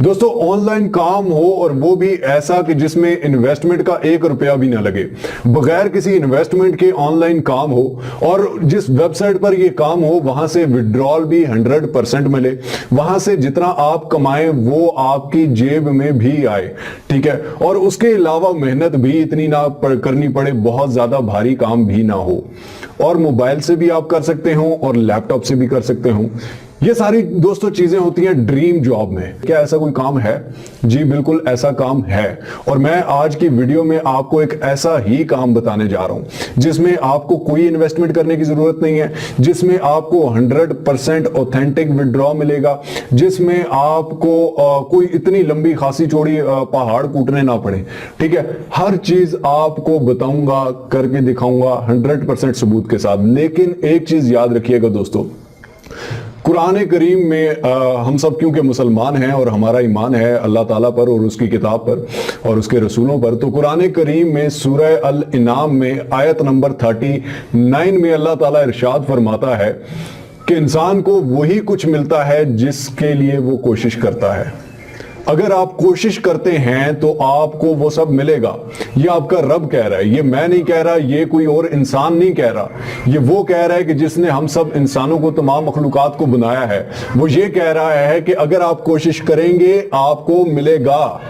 दोस्तों ऑनलाइन काम हो और वो भी ऐसा कि जिसमें इन्वेस्टमेंट का 1 रुपया भी ना लगे, बगैर किसी इन्वेस्टमेंट के ऑनलाइन काम हो और जिस वेबसाइट पर ये काम हो वहां से विड्रॉल भी 100% मिले, वहां से जितना आप कमाएं वो आपकी जेब में भी आए, ठीक है। और उसके अलावा मेहनत भी इतनी ना करनी पड़े, बहुत ज्यादा भारी काम भी ना हो, और मोबाइल से भी आप कर सकते हो और लैपटॉप से भी कर सकते हो। ये सारी दोस्तों चीजें होती हैं ड्रीम जॉब में। क्या ऐसा कोई काम है? जी बिल्कुल ऐसा काम है, और मैं आज की वीडियो में आपको एक ऐसा ही काम बताने जा रहा हूं जिसमें आपको कोई इन्वेस्टमेंट करने की जरूरत नहीं है, जिसमें आपको 100% ऑथेंटिक विड्रॉ मिलेगा, जिसमें आपको कोई इतनी लंबी खासी चौड़ी पहाड़ कूटने ना पड़े, ठीक है। हर चीज आपको बताऊंगा, करके दिखाऊंगा 100% सबूत के साथ। लेकिन एक चीज याद रखिएगा दोस्तों, कुरान करीम में हम सब क्योंकि मुसलमान हैं और हमारा ईमान है अल्लाह ताला पर और उसकी किताब पर और उसके रसूलों पर, तो कुरान करीम में सूरह अल इनाम में आयत नंबर 39 में अल्लाह ताला इरशाद फरमाता है कि इंसान को वही कुछ मिलता है जिसके लिए वो कोशिश करता है। अगर आप कोशिश करते हैं तो आपको वो सब मिलेगा। ये आपका रब कह रहा है, ये मैं नहीं कह रहा, ये कोई और इंसान नहीं कह रहा, ये वो कह रहा है कि जिसने हम सब इंसानों को, तमाम मखलूकात को बनाया है, वो ये कह रहा है कि अगर आप कोशिश करेंगे आपको मिलेगा,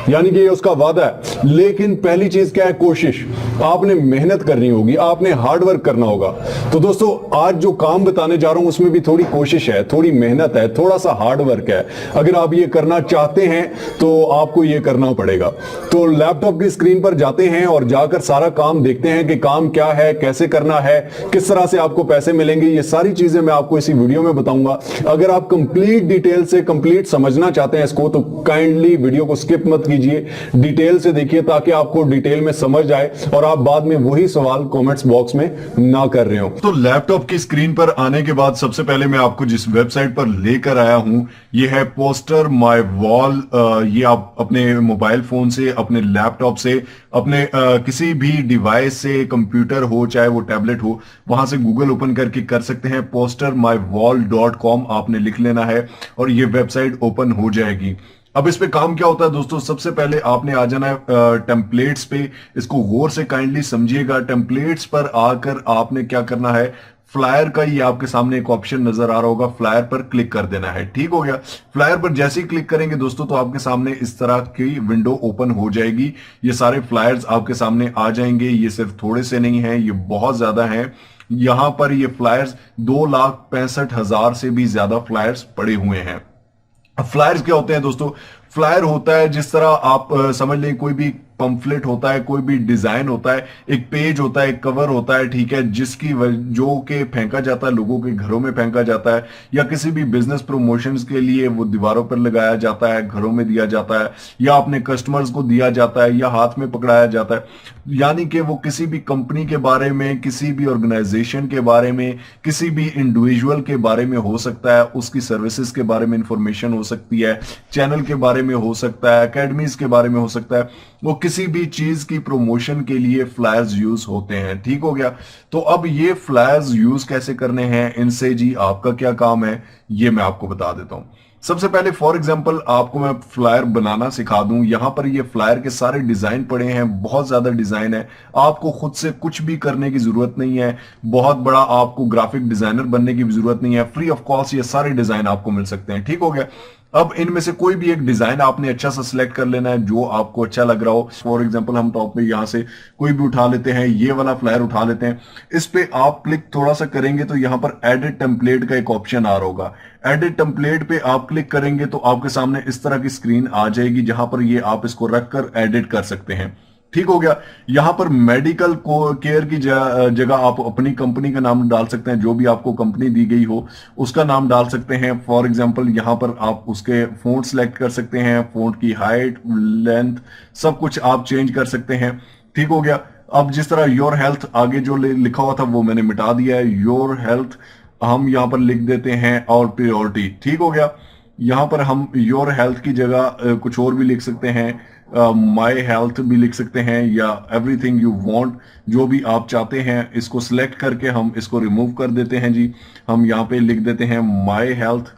यानी कि ये उसका वादा है। लेकिन पहली चीज क्या है? कोशिश। आपने मेहनत करनी होगी, आपने हार्डवर्क करना होगा। तो दोस्तों आज जो काम बताने जा रहा हूं उसमें भी थोड़ी कोशिश है, थोड़ी मेहनत है, थोड़ा सा हार्डवर्क है। अगर आप ये करना चाहते हैं तो आपको ये करना पड़ेगा। तो लैपटॉप की स्क्रीन पर जाते हैं और जाकर सारा काम देखते हैं कि काम क्या है, कैसे करना है, किस तरह से आपको पैसे मिलेंगे। ये सारी चीजें मैं आपको इसी वीडियो में बताऊंगा। अगर आप कंप्लीट डिटेल से कंप्लीट समझना चाहते हैं इसको तो काइंडली वीडियो को स्किप मत कीजिए, डिटेल से देखिए ताकि आपको डिटेल में समझ आए और आप बाद में वही सवाल कमेंट्स बॉक्स में ना कर रहे हो। तो लैपटॉप की स्क्रीन पर आने के बाद सबसे पहले मैं आपको जिस वेबसाइट पर लेकर आया हूं ये है पोस्टर माय वॉल। ये आप अपने मोबाइल फोन से, अपने लैपटॉप से, अपने किसी भी डिवाइस से, कंप्यूटर हो चाहे वो टैबलेट हो, वहां से गूगल ओपन करके कर सकते हैं। postermywall.com आपने लिख लेना है और ये वेबसाइट ओपन हो जाएगी। अब इस पे काम क्या होता है दोस्तों, सबसे पहले आपने आ जाना है टेम्पलेट्स पे। इसको गौर से काइंडली समझिएगा। टेम्पलेट्स पर आकर आपने क्या करना है, फ्लायर का ये आपके सामने एक ऑप्शन नजर आ रहा होगा, फ्लायर पर क्लिक कर देना है। ठीक हो गया। फ्लायर पर जैसे ही क्लिक करेंगे दोस्तों तो आपके सामने इस तरह की विंडो ओपन हो जाएगी। ये सारे फ्लायर्स आपके सामने आ जाएंगे। ये सिर्फ थोड़े से नहीं है, ये बहुत ज्यादा है। यहां पर ये फ्लायर्स 2,65,000 से भी ज्यादा फ्लायर्स पड़े हुए हैं। अब फ्लायर्स क्या होते हैं दोस्तों? फ्लायर होता है जिस तरह आप समझ लें कोई भी पंफलेट होता है, कोई भी डिजाइन होता है, एक पेज होता है, एक कवर होता है, ठीक है, जिसकी जो के फेंका जाता है, लोगों के घरों में फेंका जाता है, या किसी भी बिजनेस प्रमोशंस के लिए वो दीवारों पर लगाया जाता है, घरों में दिया जाता है, या अपने कस्टमर्स को दिया जाता है, या हाथ में पकड़ाया जाता है। यानी कि वो किसी भी कंपनी के बारे में, किसी भी ऑर्गेनाइजेशन के बारे में, किसी भी इंडिविजुअल के बारे में हो सकता है, उसकी सर्विसेज के बारे में इंफॉर्मेशन हो सकती है, चैनल के बारे में हो सकता है, एकेडमीज के बारे में हो सकता है। वो किसी भी चीज की प्रमोशन के लिए फ्लायर्स यूज होते हैं। ठीक हो गया। तो अब ये फ्लायर्स यूज कैसे करने हैं, इनसे जी आपका क्या काम है, ये मैं आपको बता देता हूं। सबसे पहले फॉर एग्जांपल आपको मैं फ्लायर बनाना सिखा दूं। यहां पर ये फ्लायर के सारे डिजाइन पड़े हैं, बहुत ज्यादा डिजाइन है। आपको खुद से कुछ भी करने की जरूरत नहीं है, बहुत बड़ा आपको ग्राफिक डिजाइनर बनने की भी जरूरत नहीं है। फ्री ऑफ कॉस्ट ये सारे डिजाइन आपको मिल सकते हैं। ठीक हो गया। अब इनमें से कोई भी एक डिजाइन आपने अच्छा सा सिलेक्ट कर लेना है जो आपको अच्छा लग रहा हो। फॉर एग्जांपल हम टॉप में यहां से कोई भी उठा लेते हैं, ये वाला फ्लायर उठा लेते हैं। इस पे आप क्लिक थोड़ा सा करेंगे तो यहां पर एडिट टेम्पलेट का एक ऑप्शन आ रहा होगा। एडिट टेम्पलेट पे आप क्लिक करेंगे तो आपके सामने इस तरह की स्क्रीन आ जाएगी जहां पर ये आप इसको रखकर एडिट कर सकते हैं। ठीक हो गया। यहां पर मेडिकल केयर की जगह आप अपनी कंपनी का नाम डाल सकते हैं, जो भी आपको कंपनी दी गई हो उसका नाम डाल सकते हैं। फॉर एग्जांपल यहां पर आप उसके फॉन्ट सेलेक्ट कर सकते हैं, फॉन्ट की हाइट, लेंथ, सब कुछ आप चेंज कर सकते हैं। ठीक हो गया। अब जिस तरह योर हेल्थ आगे जो लिखा हुआ था वो मैंने मिटा दिया है। योर हेल्थ हम यहां पर लिख देते हैं और प्रायोरिटी। ठीक हो गया। यहां पर हम योर हेल्थ की जगह कुछ और भी लिख सकते हैं, माई हेल्थ भी लिख सकते हैं, या एवरीथिंग यू वांट, जो भी आप चाहते हैं। इसको सिलेक्ट करके हम इसको रिमूव कर देते हैं जी। हम यहाँ पे लिख देते हैं माई हेल्थ।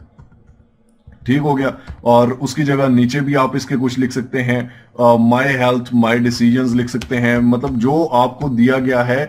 ठीक हो गया। और उसकी जगह नीचे भी आप इसके कुछ लिख सकते हैं, माई हेल्थ माई डिसीजंस लिख सकते हैं, मतलब जो आपको दिया गया है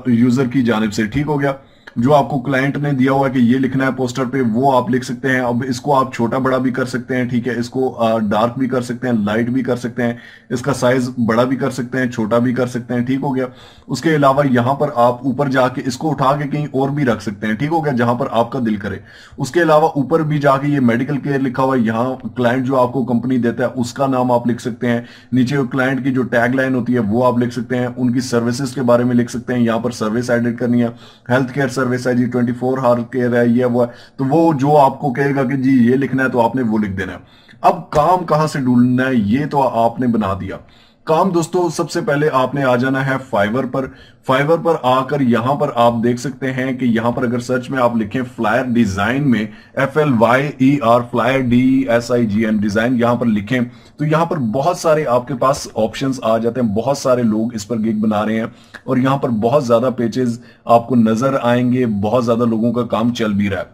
यूजर की जानिब से। ठीक हो गया, जो आपको क्लाइंट ने दिया हुआ है कि ये लिखना है पोस्टर पे, वो आप लिख सकते हैं। अब इसको आप छोटा बड़ा भी कर सकते हैं, ठीक है, इसको डार्क भी कर सकते हैं, लाइट भी कर सकते हैं, इसका साइज बड़ा भी कर सकते हैं, छोटा भी कर सकते हैं। ठीक हो गया। उसके अलावा यहां पर आप ऊपर जाके इसको उठा के कहीं और भी रख सकते हैं। ठीक हो गया, जहां पर आपका दिल करे। उसके अलावा ऊपर भी जाके ये मेडिकल केयर लिखा हुआ है, यहाँ क्लाइंट जो आपको कंपनी देता है उसका नाम आप लिख सकते हैं। नीचे क्लाइंट की जो टैग लाइन होती है वो आप लिख सकते हैं, उनकी सर्विसेज के बारे में लिख सकते हैं। यहाँ पर सर्विस एडिट करनी है, हेल्थ केयर सर्विस है जी, 24 आवर केयर है, ये वो है, तो वो जो आपको कहेगा कि जी ये लिखना है तो आपने वो लिख देना है। अब काम कहां से ढूंढना है, ये तो आपने बना दिया काम। दोस्तों सबसे पहले आपने आ जाना है फाइवर पर। फाइवर पर आकर यहां पर आप देख सकते हैं कि यहां पर अगर सर्च में आप लिखें फ्लायर डिजाइन में, FLYER फ्लायर DESIGN डिजाइन यहां पर लिखें, तो यहां पर बहुत सारे आपके पास ऑप्शंस आ जाते हैं। बहुत सारे लोग इस पर गिग बना रहे हैं और यहां पर बहुत ज्यादा पेजेस आपको नजर आएंगे, बहुत ज्यादा लोगों का काम चल भी रहा है।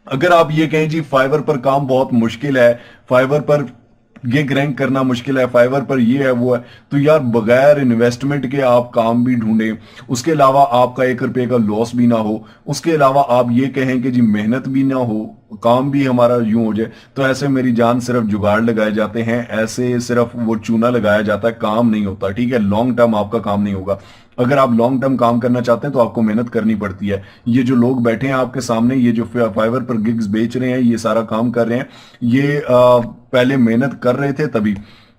अगर आप ये कहें जी फाइवर पर काम बहुत मुश्किल है, फाइवर पर गिग रैंक करना मुश्किल है, फाइवर पर ये है वो है, तो यार बगैर इन्वेस्टमेंट के आप काम भी ढूंढें, उसके अलावा आपका 1 रुपए का लॉस भी ना हो, उसके अलावा आप ये कहें कि जी मेहनत भी ना हो, काम भी हमारा यूं हो जाए, तो ऐसे मेरी जान सिर्फ जुगाड़ लगाए जाते हैं, ऐसे सिर्फ वो चूना लगाया जाता है, काम नहीं होता। ठीक है, लॉन्ग टर्म आपका काम नहीं होगा। अगर आप लॉन्ग टर्म काम करना चाहते हैं तो आपको मेहनत करनी पड़ती है। ये जो लोग बैठे हैं आपके सामने, ये जो फाइवर पर गिग्स बेच रहे हैं, ये सारा काम कर रहे हैं, ये पहले मेहनत कर रहे थे तभी,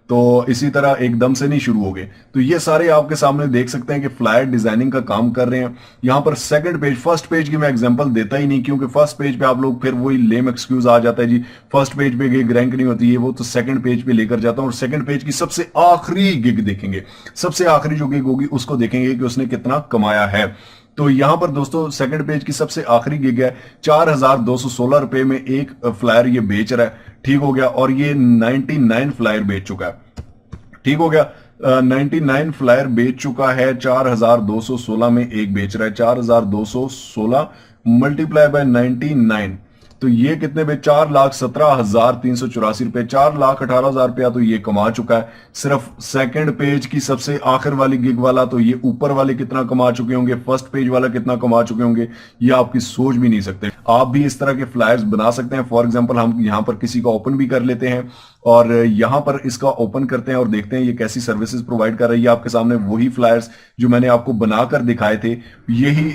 तो इसी तरह एकदम से नहीं शुरू हो गए। तो ये सारे आपके सामने देख सकते हैं कि फ्लायर डिजाइनिंग का काम कर रहे हैं। यहां पर सेकंड पेज, फर्स्ट पेज की मैं एग्जांपल देता ही नहीं, क्योंकि फर्स्ट पेज पे आप लोग फिर वही लेम एक्सक्यूज आ जाता है जी, फर्स्ट पेज पे गिग रैंक नहीं होती है वो, तो सेकंड पेज पे लेकर जाता हूं और सेकंड पेज की सबसे आखिरी गिग देखेंगे, सबसे आखिरी जो गिग होगी उसको देखेंगे कि उसने कितना कमाया है। तो यहां पर दोस्तों सेकंड पेज की सबसे आखिरी गिग है, 4216 रुपए में एक फ्लायर ये बेच रहा है। ठीक हो गया, और ये 99 फ्लायर बेच चुका है। ठीक हो गया, 99 फ्लायर बेच चुका है, 4216 में एक बेच रहा है, 4216 मल्टीप्लाई बाय 99, तो ये कितने पे, 4,17,384 रुपए, 4,18,000 रुपया तो ये कमा चुका है। सिर्फ सेकंड पेज की सबसे आखिर वाली गिग वाला, तो ये ऊपर वाले कितना कमा चुके होंगे, फर्स्ट पेज वाला कितना कमा चुके होंगे, ये आपकी सोच भी नहीं सकते। आप भी इस तरह के फ्लायर्स बना सकते हैं। फॉर एग्जांपल हम यहां पर किसी का ओपन भी कर लेते हैं और यहां पर इसका ओपन करते हैं और देखते हैं ये कैसी सर्विसेज प्रोवाइड कर रही है। आपके सामने वही फ्लायर्स जो मैंने आपको बनाकर दिखाए थे, यही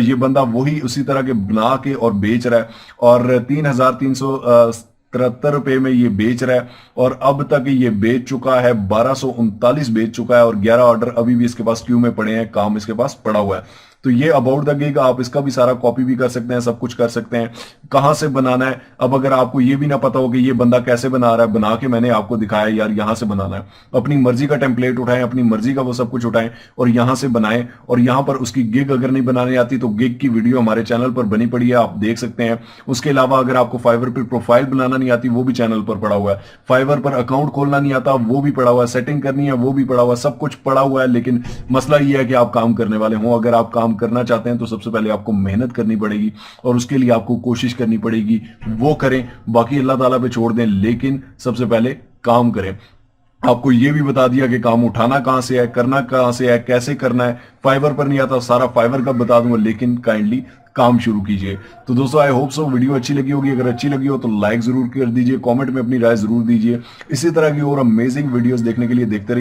ये बंदा वही उसी तरह के बना के और बेच रहा है, और 3,373 रुपए में ये बेच रहा है, और अब तक ये बेच चुका है 1239 बेच चुका है, और 11 ऑर्डर अभी भी इसके पास क्यू में पड़े हैं, काम इसके पास पड़ा हुआ है। तो ये अबाउट द गिग, आप इसका भी सारा कॉपी भी कर सकते हैं, सब कुछ कर सकते हैं। कहां से बनाना है, अब अगर आपको ये भी ना पता हो कि ये बंदा कैसे बना रहा है, बना के मैंने आपको दिखाया यार यहां से बनाना है, अपनी मर्जी का टेम्पलेट उठाएं, अपनी मर्जी का वो सब कुछ उठाएं और यहां से बनाएं। और यहां पर उसकी गिग अगर नहीं बनानी आती तो गिग की वीडियो हमारे चैनल पर बनी पड़ी है, आप देख सकते हैं। उसके अलावा अगर आपको फाइवर पर प्रोफाइल बनाना नहीं आती, वो भी चैनल पर पड़ा हुआ है। फाइवर पर अकाउंट खोलना नहीं आता, वो भी पड़ा हुआ है। सेटिंग करनी है, वो भी पड़ा हुआ है। सब कुछ पड़ा हुआ है, लेकिन मसला ये है कि आप काम करने वाले हों। अगर आप काम करना चाहते हैं तो सबसे पहले आपको मेहनत करनी पड़ेगी और उसके लिए आपको कोशिश करनी पड़ेगी, वो करें, बाकी अल्लाह ताला पे छोड़ दें, लेकिन सबसे पहले काम करें। आपको यह भी बता दिया कि काम उठाना कहां से है, करना कहां से है, कैसे करना है। फाइवर पर नहीं आता, सारा फाइवर का बता दूंगा, लेकिन काइंडली काम शुरू कीजिए। तो दोस्तों आई होप सो वीडियो अच्छी लगी होगी। अगर अच्छी लगी हो तो लाइक जरूर कर दीजिए, कमेंट में अपनी राय जरूर दीजिए। इसी तरह की और अमेजिंग वीडियोस देखने के लिए देखते रहिए।